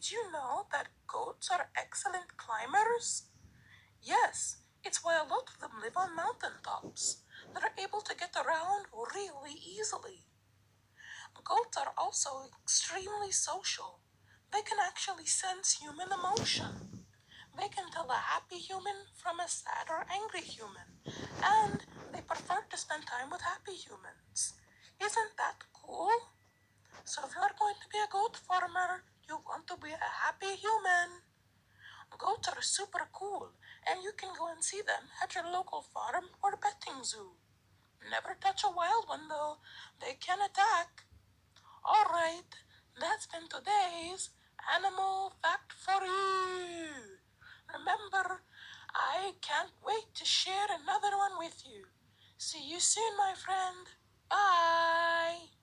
Did you know that goats are excellent climbers? Yes, it's why a lot of them live on mountain tops. They're able to get around really easily. Goats are also extremely social. They can actually sense human emotion. They can tell a happy human from a sad or angry human, and they prefer to spend time with happy humans. Isn't that cool? So if you're going to be a goat farmer, you want to be a happy human. Goats are super cool, and you can go and see them at your local farm or petting zoo. Never touch a wild one though, they can attack. Alright, that's been today's animal fact for you. Remember, I can't wait to share another one with you. See you soon, my friend. Bye.